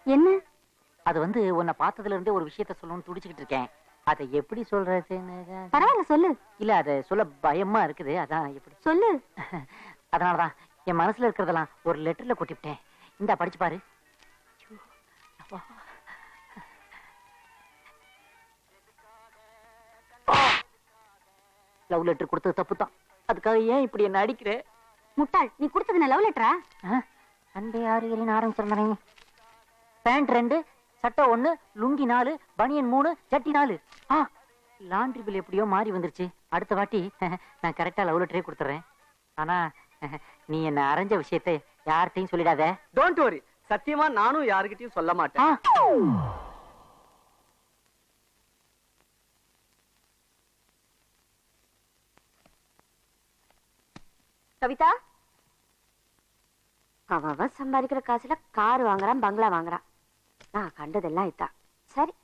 என்ன? அது வந்து உன்னை பார்த்ததுல இருந்தே ஒரு விஷயத்த சொல்லணும்னு துடிச்சுக்கிட்டு இருக்கேன். அதை எப்படி சொல்றதுன்னு. பரவாயில்ல சொல்லு. இல்ல அதை சொல்ல பயமா இருக்குது, அதான் எப்படி சொல்லு. அதனாலதான் என் மனசுல இருக்கிறதெல்லாம் ஒரு லெட்டர்ல கொட்டிவிட்டேன். இந்த படிச்சு பாரு. லவ் லெட்டர் கொடுத்தது தப்பு தான். அதுக்காக ஏன் இப்படி என்ன அடிக்கிற? முட்டாள், நீ கொடுத்தது லவ் லெட்டரா? அன்பே ஆறுகளின் ஆரம்பிச்சிருந்தேன். பேண்ட் 2, சட்டை 1, லுங்கி 4, பனியன் 3, சட்டி 4. லாண்ட்ரி பில் எப்படியோ மாறி வந்துருச்சு. அடுத்த வாட்டி நான் கரெக்டா லவ் லெட்டரே கொடுத்துறேன். ஆனா நீ என்ன அரைஞ்ச விஷயத்தை யார்கிட்டையும் சொல்லிடாத. டோன்ட் வரி, சத்தியமா நானும் யாருக்கிட்டையும் சொல்ல மாட்டேன். கவிதா, அவன் சம்பாதிக்கிற காசுல கார் வாங்குறான், பங்களா வாங்குறான். நான் கண்டதெல்லாம் இதான். சரி,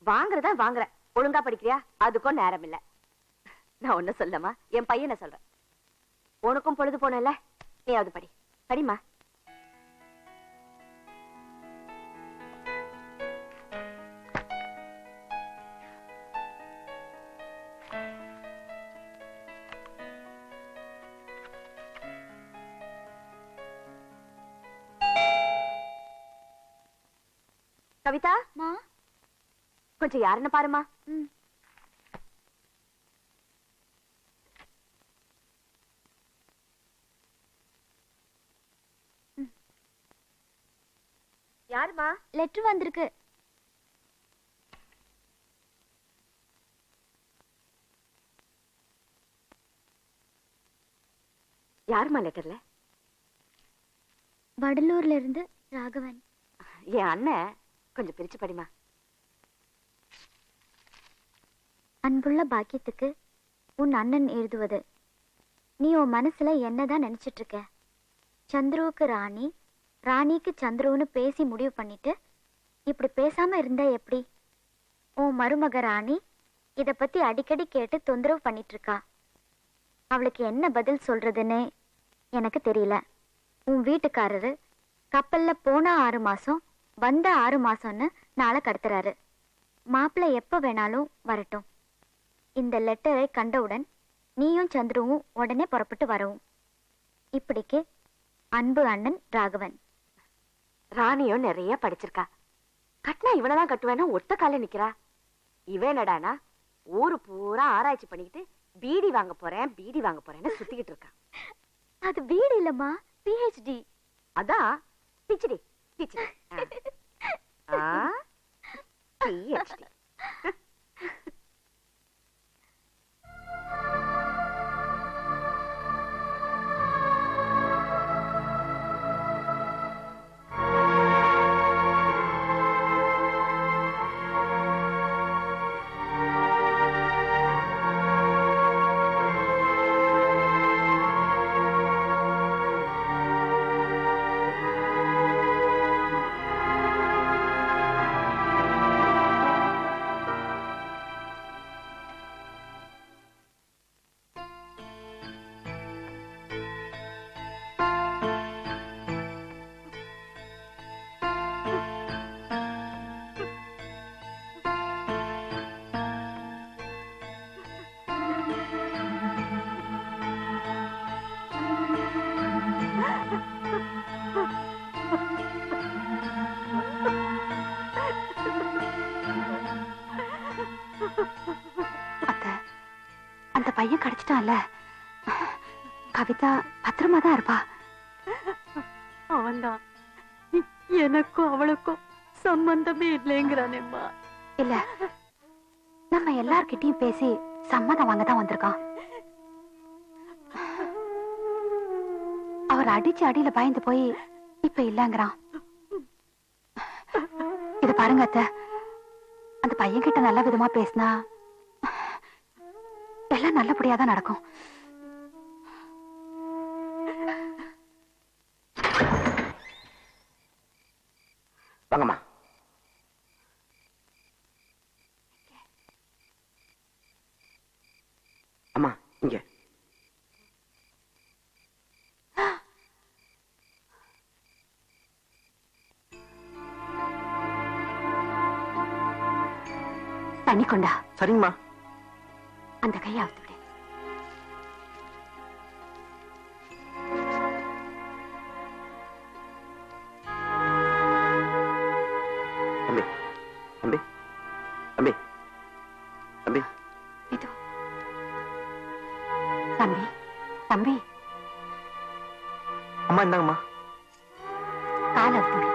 வாங்குறதா வாங்குற. ஒழுங்கா படிக்கிறியா? அதுக்கும் நேரம் இல்ல. நான் ஒண்ணு சொல்லமா, என் பையனை சொல்றேன். உனக்கும் பொழுது போனல, நீ அது படி. படிமா. கவிதா, கொஞ்சம் யாருன்னு பாருமா. யாருமா? லெட்டர் வந்திருக்கு. யாருமா லெட்டர்ல? வடலூர்ல இருந்து ராகவன். என் அண்ணன். கொஞ்சம் பிரிச்சு படிமா. அன்புள்ள பாக்கியத்துக்கு உன் அண்ணன் எழுதுவது. நீ உன் மனசுல என்னதான் நினைச்சிட்டு இருக்க? சந்துருவுக்கு ராணி, ராணிக்கு சந்துருன்னு பேசி முடிவு பண்ணிட்டு இப்படி பேசாம இருந்தா எப்படி? உன் மருமக ராணி இத பத்தி அடிக்கடி கேட்டு தொந்தரவு பண்ணிட்டு இருக்கா. அவளுக்கு என்ன பதில் சொல்றதுன்னு எனக்கு தெரியல. உன் வீட்டுக்காரரு கப்பல்ல போன 6 மாசம் வந்த 6 மாசம்னு நாளை கடத்துறாரு. மாப்பிள்ளை எப்ப வேணாலும் வரட்டும். இந்த லெட்டரை கண்டவுடன் நீயும் சந்துருவும் உடனே புறப்பட்டு வரவும். இப்படிக்கு அன்பு அண்ணன் ராகவன். ராணியும் நிறைய படிச்சிருக்கா. கட்டினா இவனதான் கட்டுவேன்னா ஒத்த கால நிக்கிறா. இவனடானா ஊரு பூரா ஆராய்ச்சி பண்ணிக்கிட்டு பீடி வாங்க போறேன்னு சுத்திக்கிட்டு இருக்கா. அது பீடி இல்லம்மா, PhD. அதான் பிச்சிடி பிச்சிடி. PhD. அந்த பையன் கிடைச்சிட்டான்ல, கவிதா பத்திரமா தான் இருப்பா. அவன்தான் எனக்கும் அவளுக்கும் சம்பந்தமே இல்லைங்கிறானேம்மா. இல்ல, நம்ம எல்லார்கிட்டயும் பேசி சம்மதம் வாங்கதான் வந்திருக்கான். அவர் அடிச்சு அடியில பயந்து போய் இப்ப இல்லங்கிறான். இது பாருங்க அத்தை, அந்த பையன் கிட்ட நல்ல விதமா பேசினா எல்லாம் நல்லபடியாதான் நடக்கும். வாங்கம்மா. அம்மா இங்க. தண்ணி கொண்டா. சரிங்கம்மா. அந்த கையை அவுத்து விடு. தம்பி தம்பி தம்பி தம்பி இது தம்பி தம்பி. அம்மா இந்தாங்கம்மா. கால் அவுத்து விடு.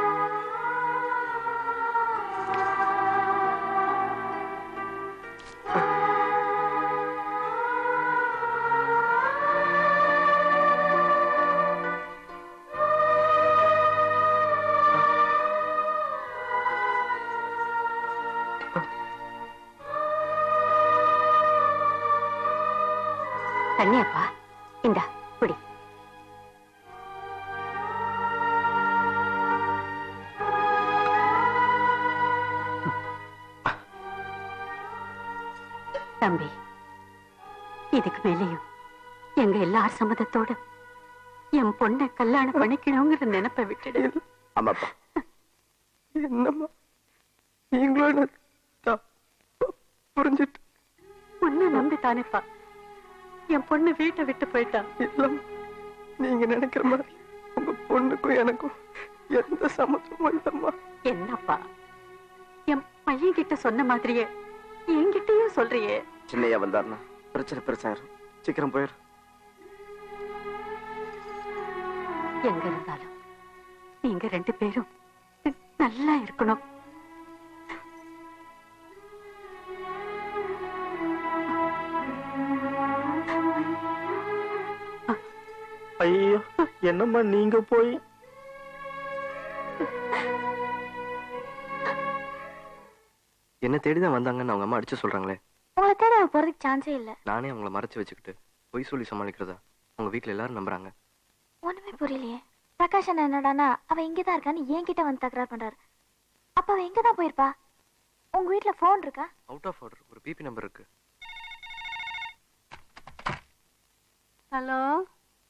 தண்ணியப்பா இந்தா குடி. தம்பி, இதுக்கு மேலேயும் எங்க எல்லார் சம்மதத்தோட என் பொண்ணை கல்யாணம் பண்ணிக்கணுங்கிற நினைப்பை விட்டுடு. ஆமாப்பா. என்னம்மா நீங்களும் புரிஞ்சிட்டு உன்னை நம்பி தானேப்பா என் பொண்ணு வீட்டை விட்டு போயிட்டா. இல்லம்மா, நீங்க நினைக்கிற மாதிரி உங்க பொண்ணுக்கும் எனக்கும் எந்த சம்மதமும் இல்லம்மா. என்னப்பா என் பையன் கிட்ட சொன்ன மாதிரியே என்கிட்டயும் சொல்றியே. சின்னையா வந்தாருன்னா பிரச்சனை பெருசாயிரும். சீக்கிரம் போயிரு. எங்க இருந்தாலும் நீங்க 2 பேரும் நல்லா இருக்கணும். ஐயோ, என்னம்மா நீங்க போய் என்ன தேடிதான் வந்தாங்கன்னு அவங்க அம்மா அடிச்சு சொல்றாங்களே. உங்களை தேட போறதுக்கு சான்ஸே இல்ல. நானே அவங்கள மறைச்சு வச்சுக்கிட்டு பொய் சொல்லி சமாளிக்கிறதா உங்க வீட்டுல எல்லாரும் நம்புறாங்க. ஒண்ணுமே புரியலையே. பிரகாஷ் அண்ணா என்னடானா அவ இங்கதான் இருக்கான்னு என்கிட்ட வந்து தகராறு பண்றாரு. அப்ப அவ எங்கதான் போயிருப்பா? உங்க வீட்டுல போன் இருக்கா? அவுட் ஆஃப் ஆர்டர் ஒரு பிபி நம்பர் இருக்கு. ஹலோ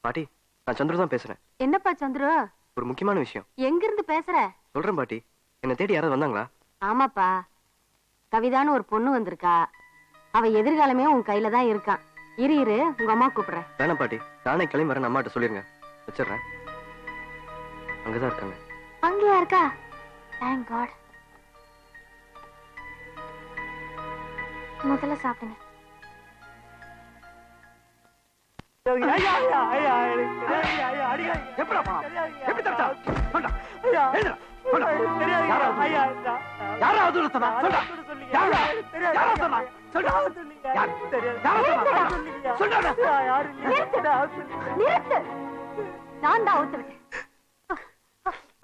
பாட்டி, நான் சந்துரு தான் பேசுறேன். என்னப்பா சந்துரு? ஒரு முக்கியமான விஷயம். எங்க இருந்து பேசுற? சொல்றேன் பாட்டி. என்ன தேடி யாராவது வந்தாங்களா? ஆமாப்பா, கவிதான்னு ஒரு பொண்ணு வந்திருக்கா. அவ எதிர்காலமே உன் கையில தான் இருக்கான். இரு உங்க அம்மா கூப்பிடுறேன். வேணாம் பாட்டி, நானே கிளம்பி வரேன். அம்மாட்ட சொல்லிருங்க. வச்சிடுறேன். அங்கதான் இருக்காங்க. அங்கேயா இருக்கா? Thank God. முதல்ல சாப்பிடுங்க. நான் தான் அவுத்து விட்டேன்.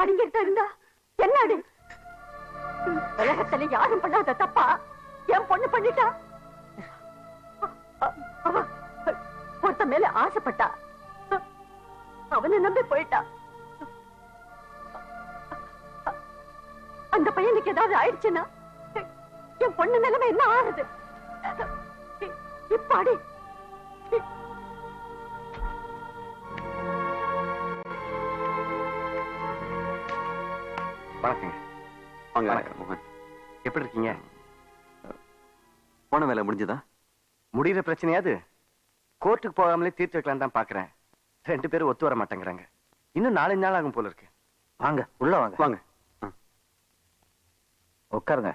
அடிங்கிட்டு இருந்தா என்னடி உலகத்துல யாரும் பண்ணாத தப்பா என் பொண்ணு பண்ணிட்டா. அவ ஒருத்த மேல ஆசைப்பட்டா, அவனை நம்பி போயிட்டா. அந்த பையனுக்கு ஏதாவது ஆயிடுச்சுன்னா என் பொண்ணு நிலைமை என்ன ஆறுது? இப்பாடி வணக்கங்க. வணக்கம் மோகன். எப்படி இருக்கீங்க? போன வேலை முடிஞ்சதா? முடிகிற பிரச்சனையாது கோர்ட்டுக்கு போகாமலே தீர்த்து வைக்கலாம் தான் பாக்குறேன். 2 பேரும் ஒத்து வர மாட்டேங்கிறாங்க. இன்னும் 4 நாள் ஆகும் போல இருக்கு. வாங்க உள்ள வாங்க. வாங்க உட்காருங்க.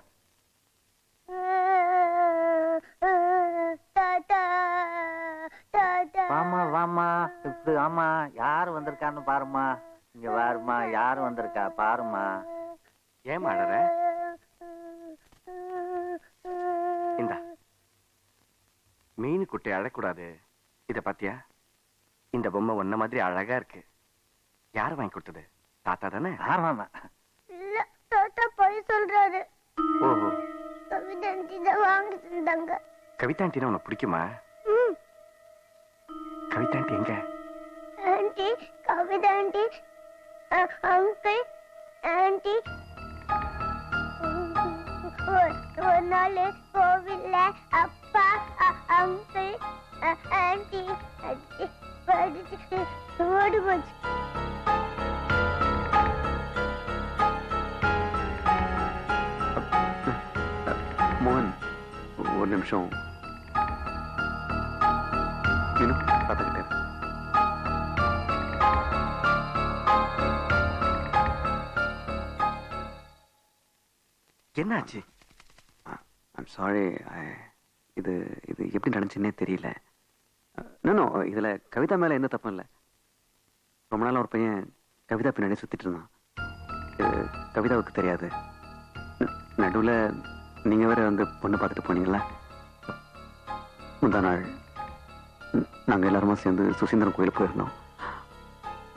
வாமா வாமா இப்படி ஆமா. யாரு வந்திருக்கான்னு பாருமா. இங்க பாருமா, யாரு வந்திருக்கா பாருமா. ஏன் அழற? இந்த மீன் குட்டை அழக்கூடாது. இத பாத்தியா? இந்த பொம்மை ஒன்ன மாதிரி அழகா இருக்கு. யாரு வாங்கி கொடுத்தது? தாத்தா தானே? ஆமாமா. இல்ல, தாத்தா போய் சொல்றாரு. ஓஹோ, கவிதாண்டி தான் வாங்கி தந்தாங்க. கவிதாண்டினா உனக்கு பிடிக்குமா? கவிதாண்டி எங்க? Aunty, Kavitha aunty, uncle, aunty. ஒரு நாள் கோவில்ல அப்பா, அங்கிள், ஆண்டி படிச்சு ஓடி போச்சு. மோகன், நிமிஷம் நீனும் பார்த்துக்கிட்டே இரு. என்னாச்சு? I'm sorry. இது இது எப்படி நடந்துச்சுன்னே தெரியல. நோ, இதுல கவிதா மேல எந்த தப்பும் இல்லை. ரொம்ப நாள் ஒரு பையன் கவிதா பின்னாடி சுத்திட்டு இருந்தான். இது கவிதாவுக்கு தெரியாது. நடுவில் நீங்க வேற வந்து பொண்ணு பார்த்துட்டு போனீங்களா? முந்தா நாள் நாங்க எல்லாருமா சேர்ந்து சுசீந்திரம் கோயிலுக்கு போயிருந்தோம்.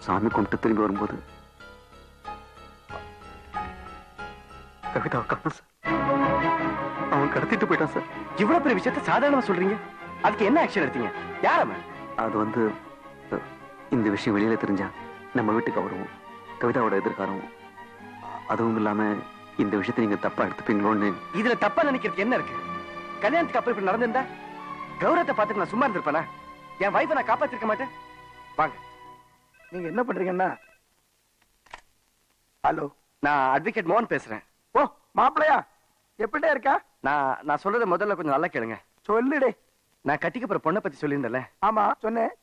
சாமி கும்பிட்டு திரும்பி வரும்போது கவிதாவை காணோம் சார். அவன் கடத்திட்டு போயிட்டான் சார். இவ்வளவு பெரிய விஷயத்த சாதாரணமா சொல்றீங்க, அதுக்கு என்ன ஆக்ஷன் எடுத்தீங்க? யாரம்மா? அது வந்து இந்த விஷயம் வெளியில தெரிஞ்சா நம்ம வீட்டுக்கு வருவோம், கவிதாவோட எதிர்காரம். அதுவும் இல்லாம இந்த விஷயத்தை நீங்க தப்பா எடுத்துப்பீங்களோன்னு. இதுல தப்பா நினைக்கிறதுக்கு என்ன இருக்கு? கல்யாணத்துக்கு அப்புறம் இப்படி நடந்திருந்தா கௌரவத்தை பார்த்துட்டு நான் சும்மா இருந்திருப்பேனா? என் வைஃபை நான் காப்பாத்திருக்க மாட்டேன். வாங்க. நீங்க என்ன பண்றீங்கன்னா? ஹலோ, நான் அட்வொகேட் மோகன் பேசுறேன். ஓ மாப்பிளையா, எப்படிடா இருக்கா? நான் சொல்றத முதல்ல கொஞ்சம் நல்லா கேளுங்க. சொல்லுடே. நான் கட்டிக்க போற பொண்ணை பத்தி சொல்லியிருந்தேன்ல, ஆமா சொன்னேன்.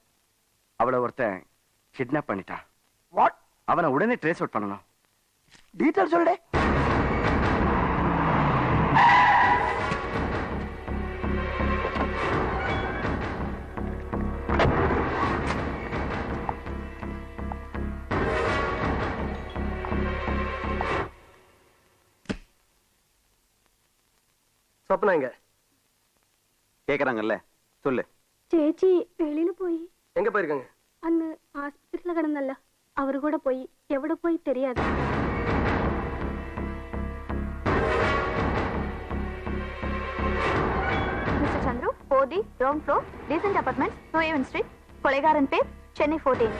அவளை ஒருத்தன் கிட்னாப் பண்ணிட்டான். வாட்? அவனை உடனே ட்ரேஸ் அவுட் பண்ணணும். டீட்டெயில் சொல்லுடே. சொப்னா எங்க? கேக்குறாங்கல்ல, சொல்லு. ചേച്ചി വെളിയിൽ പോയി. எங்க போயிருக்காங்க? അന്ന് ആശുപത്രിയിൽ കിടന്നല്ല, അവര് കൂടെ പോയി. എവിടെ പോയി தெரியாது. Mister Chandru, 4D, ground floor, decent apartments, New Haven Street, கொலைகாரன் பேர், சென்னை 14.